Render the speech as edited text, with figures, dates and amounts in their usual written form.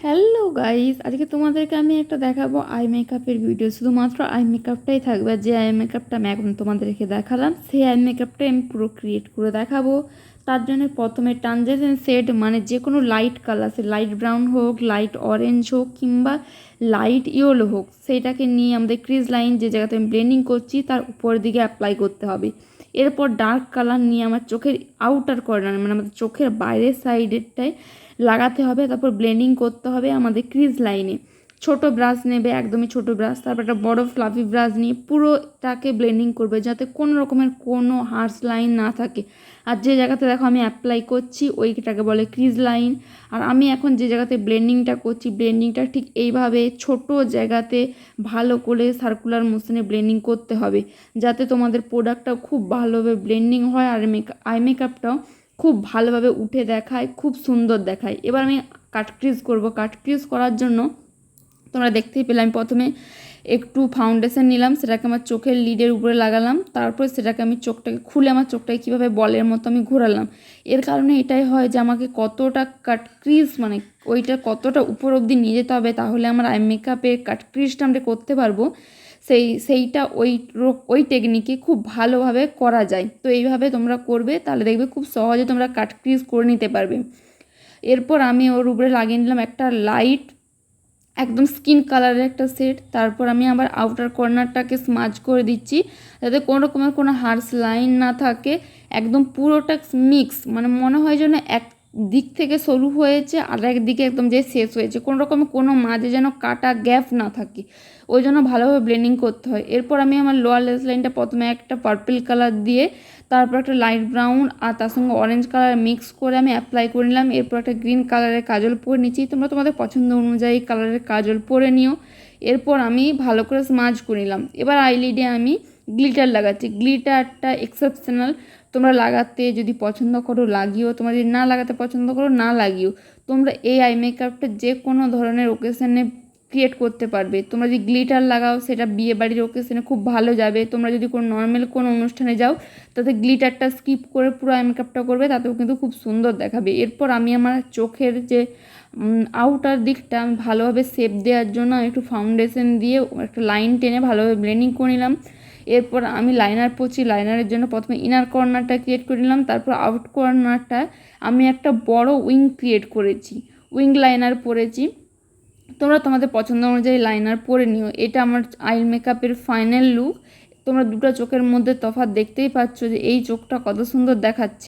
Hello guys, আজকে তোমাদেরকে আমি একটা দেখাবো আই মেকআপের ভিডিও। শুধুমাত্র আই মেকআপটাই থাকবে। যে আই মেকআপটা আমি এখন তোমাদেরকে দেখালাম, সেই আই মেকআপটাই আমি পুরো ক্রিয়েট করে দেখাবো। তার জন্য প্রথমে ট্রানজিশন শেড, মানে যে কোনো লাইট কালার, সে লাইট ব্রাউন হোক, লাইট অরেঞ্জ হোক কিংবা লাইট ইয়েলো হোক, সেইটাকে নিয়ে আমাদের ক্রিজ লাইন যে জায়গাতে আমি ব্লেন্ডিং করছি তার উপরের দিকে অ্যাপ্লাই করতে হবে। এরপর ডার্ক কালার নিয়ে আমার চোখের আউটার কর্নার, মানে আমাদের চোখের বাইরের সাইডেরটায় লাগাতে হবে। তারপর ব্লেন্ডিং করতে হবে আমাদের ক্রিজ লাইনে। ছোট ব্রাশ নেবে, একদমই ছোট ব্রাশ, তারপর একটা বড় ফ্লাফি ব্রাশ নিয়ে পুরোটাকে ব্লেন্ডিং করবে যাতে কোনো রকমের কোনো হার্শ লাইন না থাকে। আর যে জায়গাতে দেখো আমি অ্যাপ্লাই করছি ওইটাকে বলে ক্রিজ লাইন। আর আমি এখন যে জায়গাতে ব্লেন্ডিংটা করছি, ব্লেন্ডিংটা ঠিক এইভাবে ছোট জায়গাতে ভালো করে সার্কুলার মোশনে ব্লেন্ডিং করতে হবে যাতে তোমাদের প্রোডাক্টটাও খুব ভালোভাবে ব্লেন্ডিং হয় আর আই মেকআপটাও খুব ভালোভাবে উঠে দেখায়, খুব সুন্দর দেখায়। এবার আমি কাট ক্রিজ করবো। কাট ক্রিজ করার জন্য তোমরা দেখতেই পেলে আমি প্রথমে একটু ফাউন্ডেশন নিলাম, সেটাকে আমার চোখের লিডের উপরে লাগালাম। তারপর সেটাকে আমি চোখটাকে খুলে আমার চোখটাকে কীভাবে বলের মতো আমি ঘোরালাম। এর কারণে এটাই হয় যে আমাকে কতটা কাট ক্রিজ, মানে ওইটা কতটা উপর অবধি নিয়ে যেতে হবে, তাহলে আমার আই মেকআপের কাট ক্রিজটা আমরা করতে পারবো। সেইটা ওই টেকনিকে খুব ভালোভাবে করা যায়। তো এইভাবে তোমরা করবে, তাহলে দেখবে খুব সহজে তোমরা কাট ক্রিজ করে নিতে পারবে। এরপর আমি ওর উপরে লাগিয়ে নিলাম একটা লাইট একদম স্কিন কালারের একটা সেট। তারপর আমি আবার আউটার কর্নারটাকে স্মাজ করে দিচ্ছি যাতে কোনো রকমের কোনো হার্শ লাইন না থাকে। একদম পুরোটা মিক্স, মানে মনে হয় যেন এক দিক থেকে শুরু হয়েছে আর একদিকে একদম যে শেষ হয়েছে, কোনো রকমের কোনো মাঝে যেন কাটা গ্যাপ না থাকে, ওই জন্য ভালোভাবে ব্লেন্ডিং করতে হয়। এরপর আমি আমার লোয়ার লেস লাইনটা প্রথমে একটা পার্পল কালার দিয়ে, তারপর একটা লাইট ব্রাউন আর তার সঙ্গে অরেঞ্জ কালার মিক্স করে আমি অ্যাপ্লাই করে নিলাম। এরপর একটা গ্রিন কালারের কাজল পরে নিচ্ছি, তোমরা তোমাদের পছন্দ অনুযায়ী কালারের কাজল পরে নিও। এরপর আমি ভালো করে স্মাজ করে নিলাম। এবার আইলিডে আমি গ্লিটার লাগাচ্ছি। গ্লিটারটা এক্সেপশনাল, তোমরা লাগাতে যদি পছন্দ করো লাগিও, তোমরা যদি না লাগাতে পছন্দ করো না লাগিও। তোমরা এই আই মেকআপটা যে কোনো ধরনের ওকেশনে ক্রিয়েট করতে পারবে। তোমরা যদি গ্লিটার লাগাও সেটা বিয়ে বাড়ির ওকেশনে খুব ভালো যাবে। তোমরা যদি কোনো নর্মাল কোনো অনুষ্ঠানে যাও তাতে গ্লিটারটা স্কিপ করে পুরো আই মেকআপটা করবে, তাতেও কিন্তু খুব সুন্দর দেখাবে। এরপর আমি আমার চোখের যে আউটার দিকটা আমি ভালোভাবে শেপ দেওয়ার জন্য একটু ফাউন্ডেশন দিয়ে একটা লাইন টেনে ভালোভাবে ব্লেন্ডিং করে নিলাম। এরপর আমি লাইনার পরছি। লাইনারের জন্য প্রথমে ইনার কর্নারটা ক্রিয়েট করে নিলাম, তারপর আউট কর্নারটা আমি একটা বড় উইং ক্রিয়েট করেছি, উইং লাইনার পরেছি। তোমরা তোমাদের পছন্দ অনুযায়ী লাইনার পরে নিও। এটা আমার আই মেকআপের ফাইনাল লুক। তোমরা দুটো চোখের মধ্যে তফাৎ দেখতেই পাচ্ছ যে এই চোখটা কত সুন্দর দেখাচ্ছে।